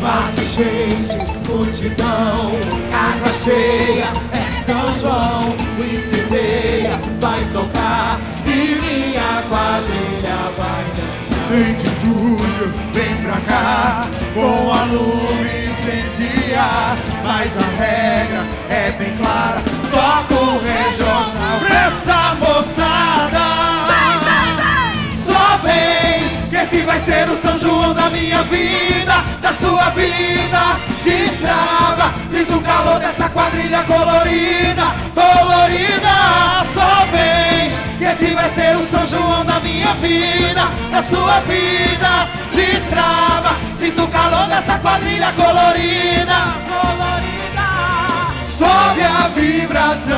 bate gente, multidão, casa cheia, é São João. O incendeia vai tocar e minha quadrilha vai dançar. Vem de tudo, vem pra cá, com a luz incendiar. Mas a regra é bem clara, toca o regional pra essa moçada. Só vem, que esse vai ser o São João da minha vida, da sua vida. Destrava, sinto o calor dessa quadrilha colorida, colorida. Só vem, que esse vai ser o São João da minha vida, da sua vida. Destrava, sinto o calor dessa quadrilha colorida, colorida. Sobe a vibração,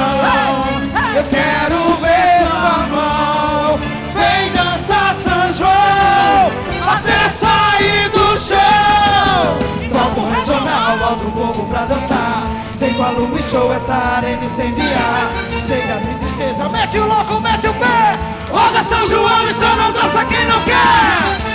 eu quero ver sua mão. Vem dançar São João, até sair do chão. Toca o regional, alto o povo pra dançar. Vem com a lua e show, essa arena incendiar. Chega de tristeza, mete o louco, mete o pé. Hoje é São João e só não dança quem não quer.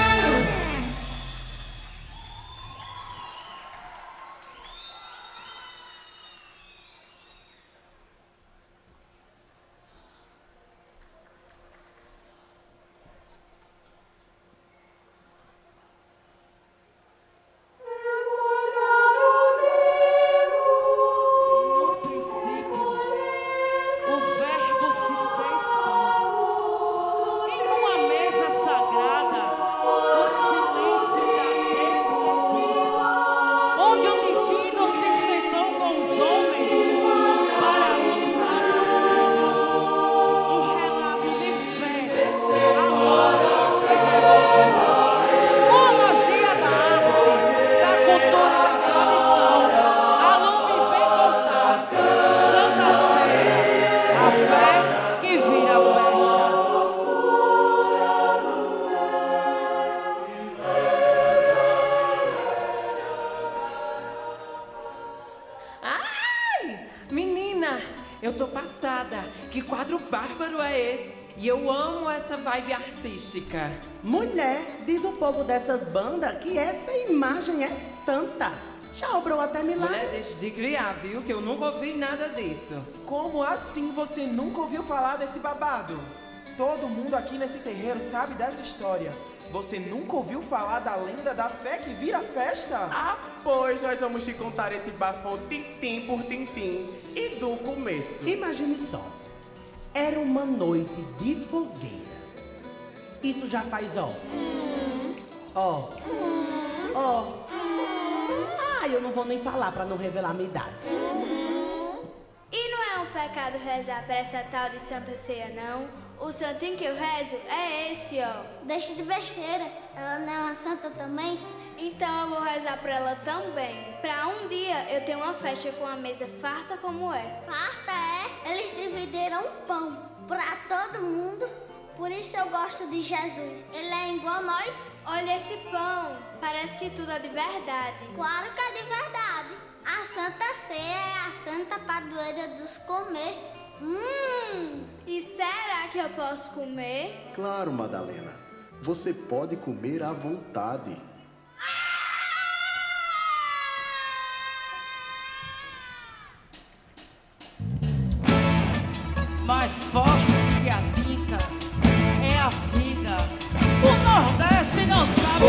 Eu tô passada. Que quadro bárbaro é esse? E eu amo essa vibe artística. Mulher, diz o povo dessas bandas que essa imagem é santa. Já obrou até milagre. Mulher, deixa de criar, viu? Que eu nunca ouvi nada disso. Como assim você nunca ouviu falar desse babado? Todo mundo aqui nesse terreiro sabe dessa história. Você nunca ouviu falar da lenda da fé que vira festa? Ah, pois nós vamos te contar esse bafão tintim por tintim e do começo. Imagine só, era uma noite de fogueira. Isso já faz ó. Eu não vou nem falar pra não revelar a minha idade. E não é um pecado rezar pra essa tal de Santa Ceia, não? O santinho que eu rezo é esse, ó. Deixa de besteira. Ela não é uma santa também? Então eu vou rezar pra ela também. Pra um dia eu ter uma festa com uma mesa farta como essa. Farta é? Eles dividiram um pão pra todo mundo. Por isso eu gosto de Jesus. Ele é igual a nós. Olha esse pão. Parece que tudo é de verdade. Claro que é de verdade. A Santa Ceia é a santa padroeira dos comer. E será que eu posso comer? Claro, Madalena. Você pode comer à vontade. Mais forte que a tinta é a vida. O Nordeste não sabe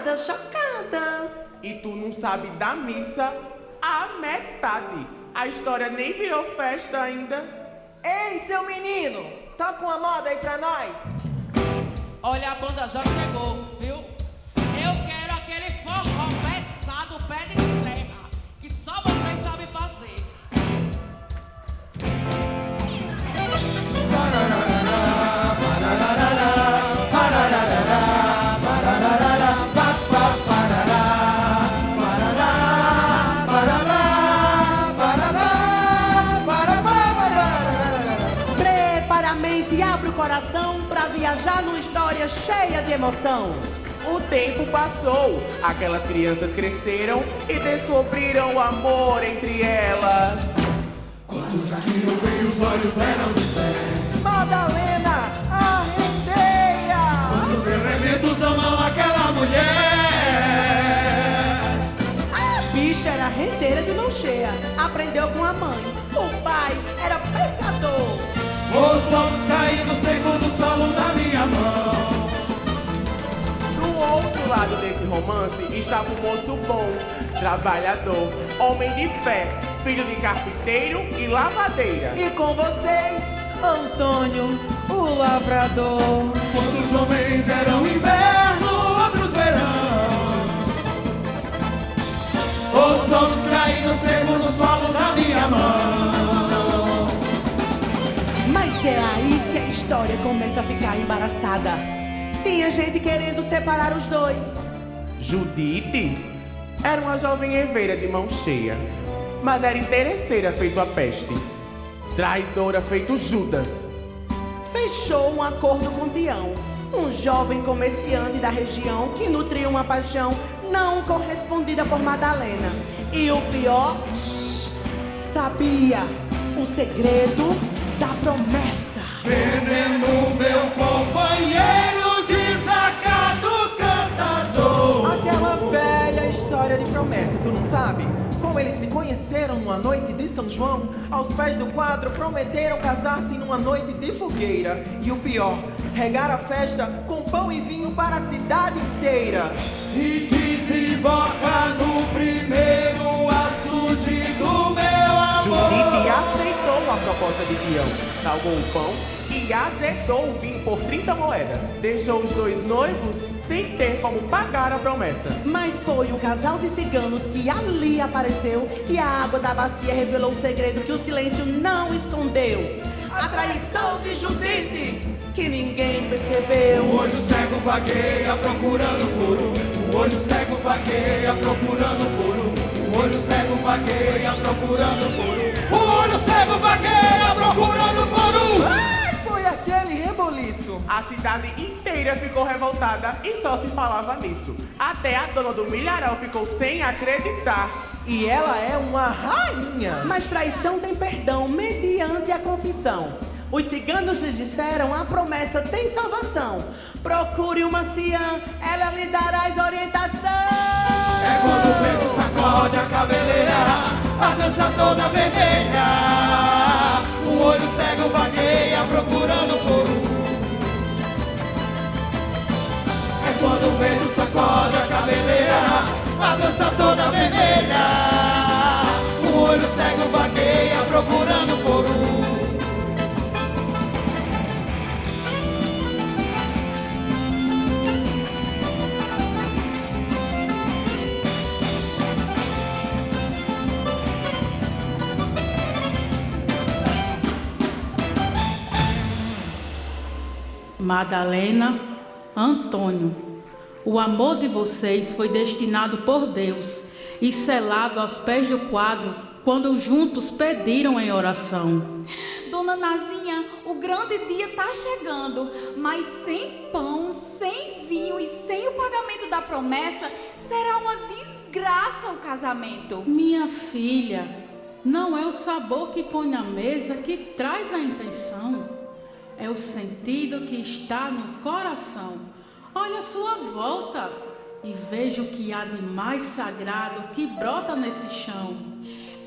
chocada, chocada. E tu não sabe da missa a metade. A história nem virou festa ainda. Ei, seu menino! Toca uma moda aí pra nós! Olha, a banda já chegou, viu? Eu quero aquele forró pesado, pé de serra, que só vocês sabem fazer. Preparamente abre o coração pra viajar numa história cheia de emoção. O tempo passou, aquelas crianças cresceram e descobriram o amor entre elas. Quantos caminhos veio, os olhos eram de fé. Madalena, a rendeira! Quantos elementos amam aquela mulher. A bicha era rendeira de mão cheia, aprendeu com a mãe. O pai era pescador. Voltamos caindo segundo o solo da minha mão. Do outro lado desse romance estava um moço bom, trabalhador, homem de fé, filho de carpinteiro e lavadeira. E com vocês, Antônio, o lavrador. Quantos homens eram inverno, outros verão. Voltamos caindo segundo o solo da minha mão. Mas é aí que a história começa a ficar embaraçada. Tinha gente querendo separar os dois. Judite era uma jovem herveira de mão cheia, mas era interesseira feito a peste, traidora feito Judas. Fechou um acordo com Tião, um jovem comerciante da região que nutria uma paixão não correspondida por Madalena. E o pior, sabia o segredo da promessa. Veneno, meu companheiro, desacado cantador. Aquela velha história de promessa, tu não sabe? Como eles se conheceram numa noite de São João, aos pés do quadro prometeram casar-se numa noite de fogueira. E o pior, regar a festa com pão e vinho para a cidade inteira. E desemboca no primeiro açude do meu amor. Judite aceitou a proposta de Tião, salgou o pão e azedou o vinho por 30 moedas. Deixou os dois noivos sem ter como pagar a promessa. Mas foi um casal de ciganos que ali apareceu e a água da bacia revelou um segredo que o silêncio não escondeu. A traição de Judite, que ninguém percebeu. O olho cego vagueia procurando por um. O olho cego vagueia procurando por um. O olho cego vagueia procurando por um. O olho cego vagueia procurando por um. Ai, foi aquele reboliço. A cidade inteira ficou revoltada e só se falava nisso. Até a dona do milharal ficou sem acreditar. E ela é uma rainha. Mas traição tem perdão mediante a confissão. Os ciganos lhes disseram, a promessa tem salvação. Procure uma anciã, ela lhe dará as orientações. É quando o vento sacode a cabeleira, a dança toda vermelha. O olho cego vagueia procurando por um. É quando o vento sacode a cabeleira, a dança toda vermelha. O olho cego vagueia procurando por um. Madalena, Antônio, o amor de vocês foi destinado por Deus e selado aos pés do quadro quando juntos pediram em oração. Dona Nazinha, o grande dia tá chegando, mas sem pão, sem vinho e sem o pagamento da promessa, será uma desgraça o casamento. Minha filha, não é o sabor que põe na mesa que traz a intenção. É o sentido que está no coração. Olha a sua volta e veja o que há de mais sagrado que brota nesse chão.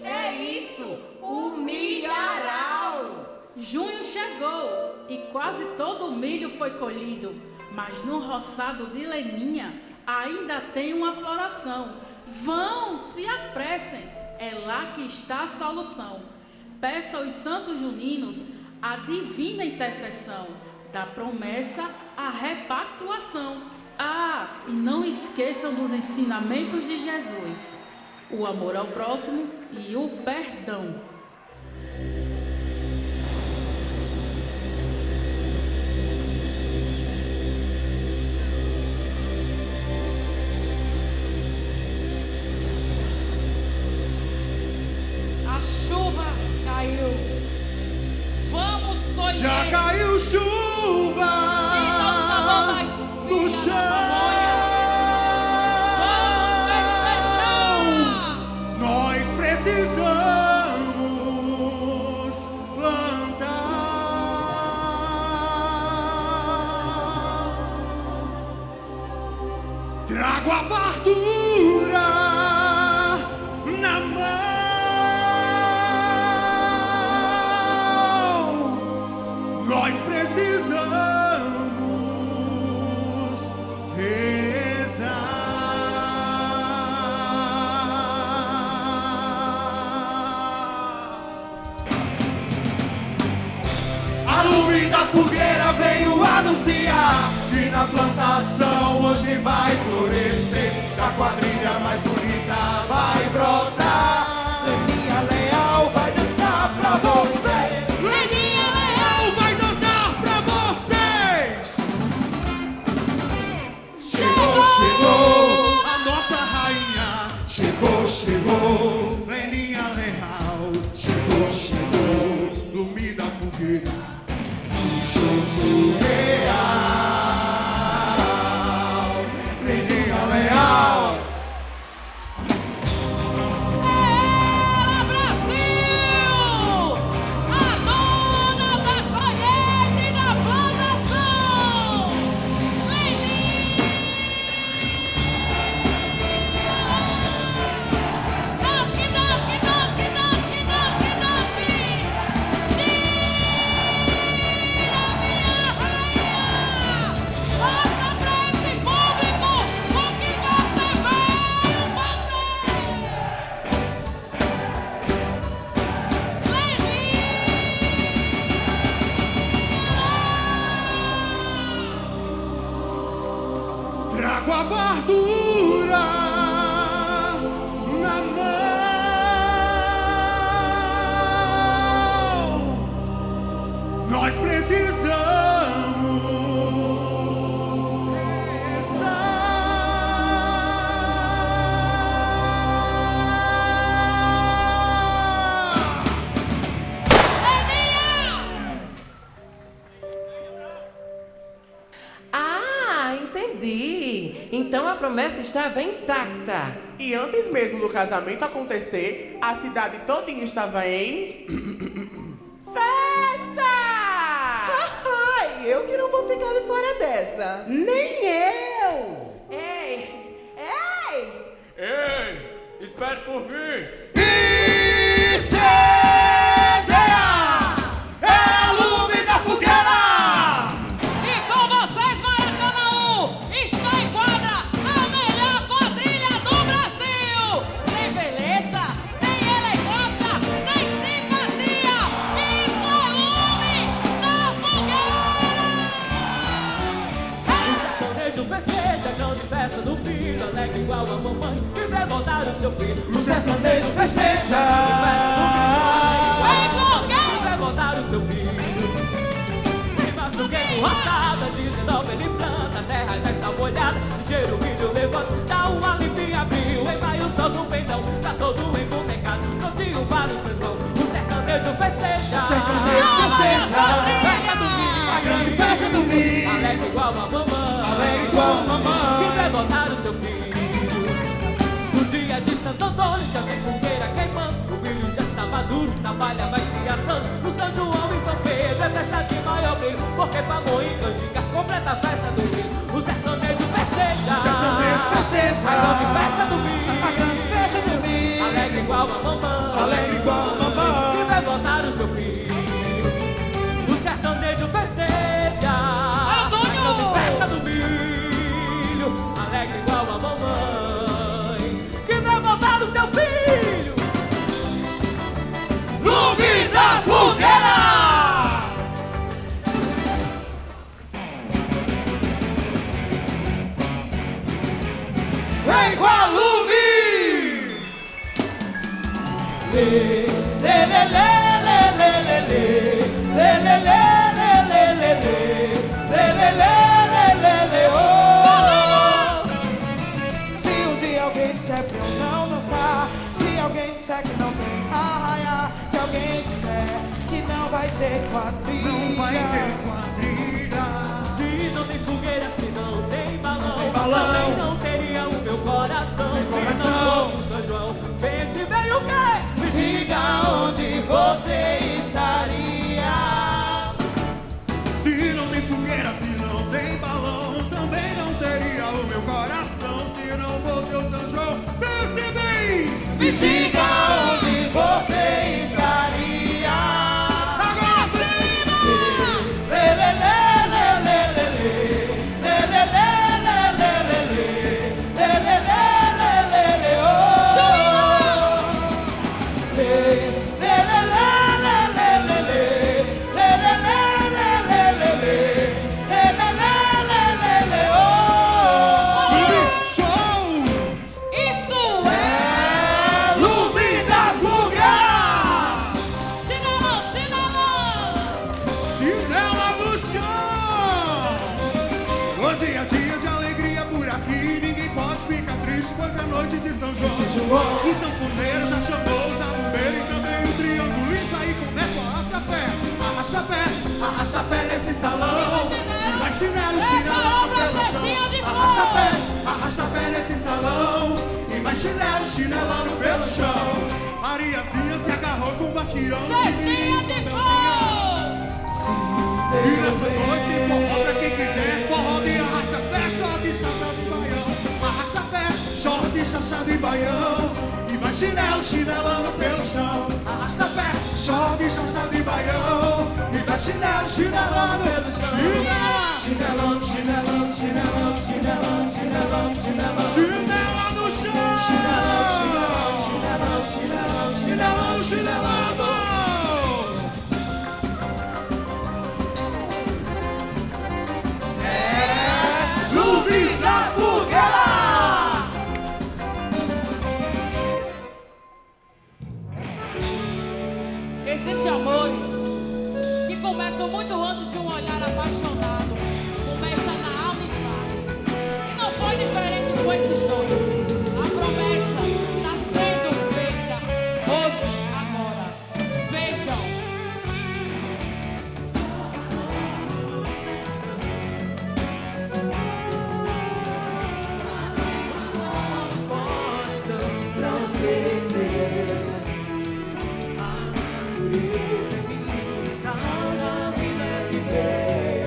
É isso, o milharal! Junho chegou e quase todo o milho foi colhido, mas no roçado de Leninha ainda tem uma floração. Vão, se apressem, é lá que está a solução. Peça aos santos juninos a divina intercessão, da promessa à repactuação. Ah, e não esqueçam dos ensinamentos de Jesus, o amor ao próximo e o perdão. A chuva caiu. Vamos colher. Já caiu chuva no chão. Nós precisamos plantar. Trago a fartura na mão. Nós precisamos rezar. A luz da fogueira veio anunciar que na plantação hoje vai florescer, que a quadrilha mais bonita vai brotar. Leninha Leal vai dançar pra você. Leninha Leal vai dançar pra vocês. Chegou, chegou a nossa rainha. Chegou, chegou Leninha Leal. Chegou, chegou lume da fogueira. Um show surreal. Leninha Leal. Trago a fartura na mão. Nós precisamos Ah, entendi. Então a promessa estava intacta. E antes mesmo do casamento acontecer, a cidade todinha estava em... festa! Ai, eu que não vou ficar de fora dessa. Nem eu! Ei! Ei! Ei, espere por mim! É a lume da fogueira! E com vocês, Maracanã, está em quadra a melhor quadrilha do Brasil! Tem beleza, tem elegância, tem simpatia! Isso é lume da fogueira! O sertanejo festeja, grande festa do filho, alegre igual a mamãe, que vai voltar o seu filho. O sertanejo festeja, Vem com quem? que vai voltar o seu filho. E massugueiro roçada, 19 ele planta, a terra já está molhada, ligeiro o milho levanta, dá uma limpinha, abriu, e vai o sol do peitão, tá todo embotecado, prontinho para o São João. O sertanejo festeja, a grande festa do milho, alegre igual a mamãe, que vai botar o seu filho. No dia de Santo Antônio já tem fogueira queimando, o milho já está maduro, na palha vai se assando. No São João e São Pedro é festa de maior brilho, porque Pavão e Canjica completa a festa do milho. O sertanejo festeja, a grande festa do milho, alegre igual a mamãe, que vai botar o seu filho. O sertanejo festeja, a grande festa do milho, alegre igual Vem com a Lume! Lê, lê, lê, lê, lê, lê, lê, lê, lê, lê, lê, lê, lê, oh. Se um dia alguém disser pra eu não dançar, se alguém disser que não tem arraiar, se alguém disser que não vai ter quadrilha, não vai ter quadrilha. Se não tem fogueira, se não tem balão, também não teria o meu coração. Meu coração. Se não fosse São João, pense bem o quê? Me diga onde você estaria. Se não tem fogueira, se não tem balão, também não teria o meu coração. Se não fosse o São João, pense bem. Me diga onde você estaria. Agora prima! Lê, lê, lê, lê, lê, lê, lê, lê, lê, lê, lê, lê, lê, lê, lê, lê, lê, oh. Lê, lê, lê, lê, lê, lê, lê, lê, lê, lê, lê, lê, Isso é Lume das Mulheres! cinema, cinema! Chinela no chão! Hoje é dia de alegria por aqui. Ninguém pode ficar triste, pois é noite de São João. O sanfoneiro já chamou os alumbeiros e também o triângulo. Isso aí começa o arrasta-pé, arrasta-pé, Arrasta-pé nesse salão. vai chinelo, Preparou pra chinelo. festinha de Arrasta-pé nesse salão. E vai chinelo, chinelando pelo chão. Mariazinha se agarrou com o bastião. Festinha de fogo! E nessa noite, forró pra quem quiser. Forró de arrasta-pé, short, chachado e baião. Arrasta-pé, short, chachado e baião. E vai chinelo, chinelando pelo chão. Arrasta-pé, short, chachado e baião. E vai chinelo, chinelando pelo chão. Chinelando, chinelando, chinelando, chinelando, chinelando, chinelando. Chinela no chão! Chinelando, chinelando, chinelando, chinelando, chinelando, chinelando. Lume da Fogueira! Existem amores que começam muito antes de um olhar apaixonado. Começa na amizade. E não foi diferente com esses dois. A promessa está sendo feita hoje, agora. Vejam. Pra oferecer a natureza em minha casa, a vida é viver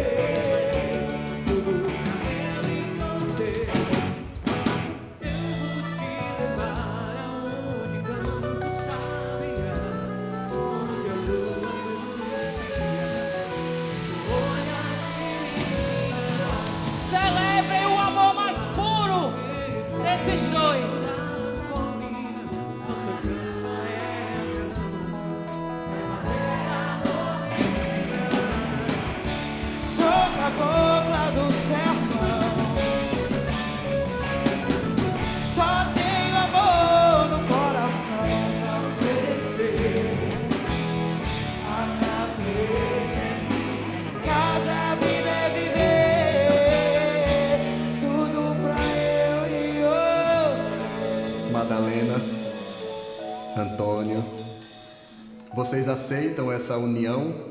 tudo pra ela e você. Eu vou te levar aonde canto sabia, onde a lua olha Celebrem o amor mais puro desses dois. Sou cabocla do sertão, só tenho amor no coração pra oferecer. A natureza em minha casa, a vida é viver tudo pra eu e você. Madalena, Antônio, vocês aceitam essa união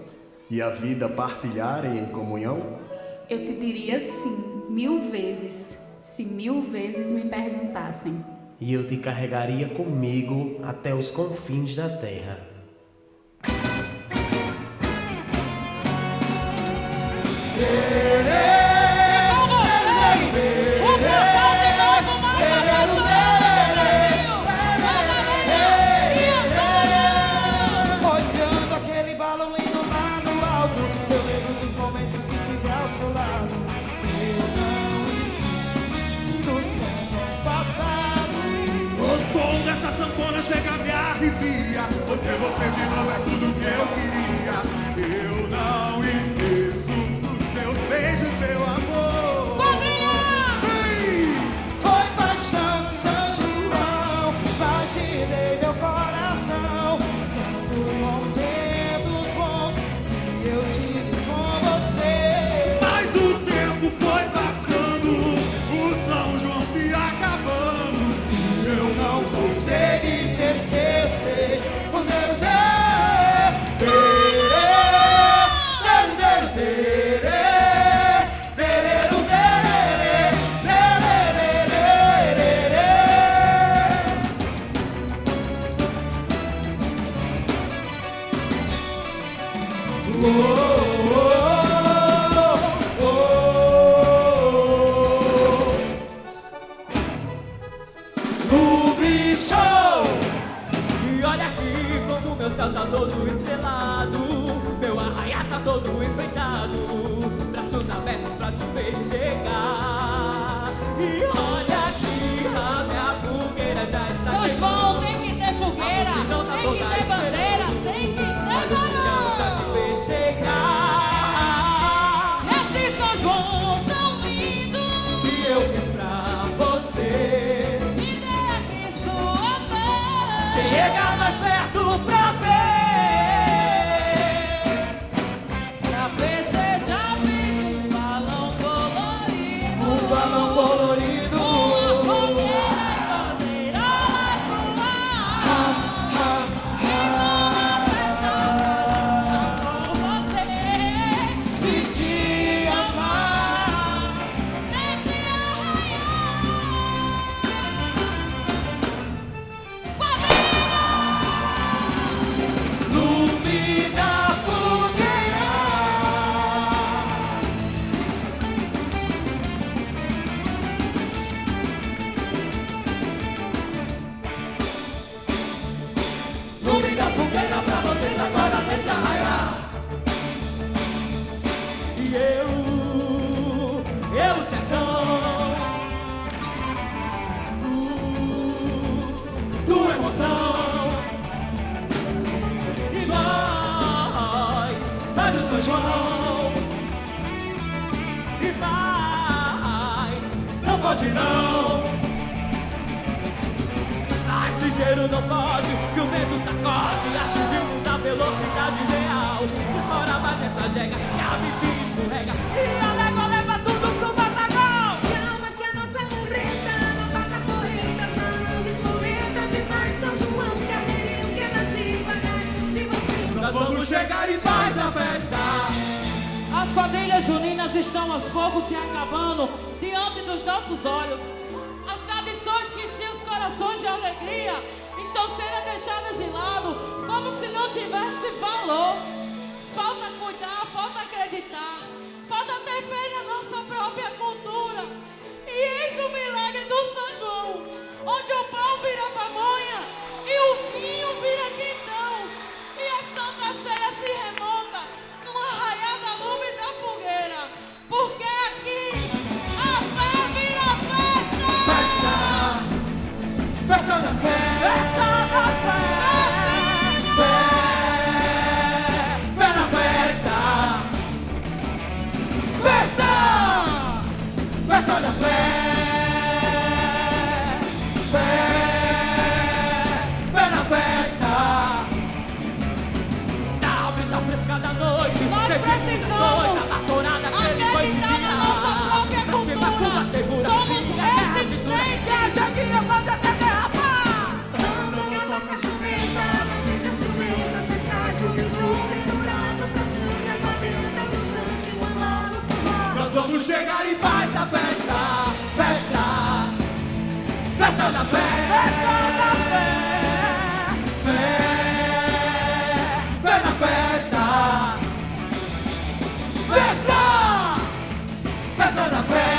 e a vida partilharem em comunhão? Eu te diria sim, 1000 vezes, se 1000 vezes me perguntassem. E eu te carregaria comigo até os confins da terra. O casal de novo, mais uma olhando aquele balão lindo lá no alto, eu lembro dos momentos que tive ao seu lado. Eu não esqueço do tempo passado. O som dessa sanfona chega a me arrepia. Você de novo é tudo que eu queria. Eu não esqueço dos seus meu céu tá todo estrelado, meu arraiá tá todo enfeitado, braços abertos pra te ver chegar. E olha aqui, a minha fogueira já está São João, tem que ter fogueira, tem que ter bandeira, tem que ter barão pra te ver chegar. Esse São João tão lindo que eu fiz pra você, me dê aqui sua fé. chega mais perto pra ver. Pra festejar um balão colorido, Um balão colorido, uma fogueira e bandeira vai voar. E numa festa com você, que te amar. nesse Lume da fogueira. Lume da fogueira pra vocês agora nesse arraial. E eu sertão, tua emoção. E nós o São João. E mais, não pode não. Mais ligeiro não pode, que o vento sacode. Atingimos a velocidade ideal. Se fora vai nessa jega, que a bichinha escorrega. E a légua leva tudo pro matagal. Calma que a nossa correta não bata correta, sangue correta de paz, São João, carreirinho que é devagar, devagar. Nós vamos chegar em paz na festa. As quadrilhas juninas estão aos poucos se acabando diante dos nossos olhos. As tradições que enchiam os corações de alegria estão sendo deixadas de lado, como se não tivesse valor. Falta cuidar, falta acreditar, falta ter fé na nossa própria cultura. E eis o milagre do São João, onde o pão vira pamonha e o vinho vira quentão. E a Santa Ceia se remonta numa arraiada lume da fogueira, porque aqui a fé vira festa. Festa, festa da fé, festa da fé. Fé na festa, festa, festa da fé. Fé na festa. Na brisa fresca da noite, Nós precisamos a batorada que ele foi de acreditar na nossa própria cultura. Somos resistentes. Nós vamos chegar em paz na festa, festa, festa da fé, festa da fé, fé na festa, festa, festa da fé,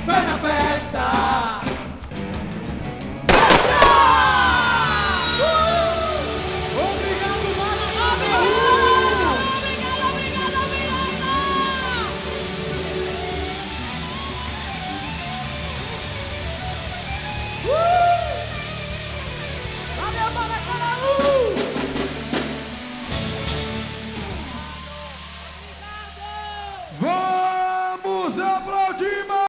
fé na festa. Vamos aplaudir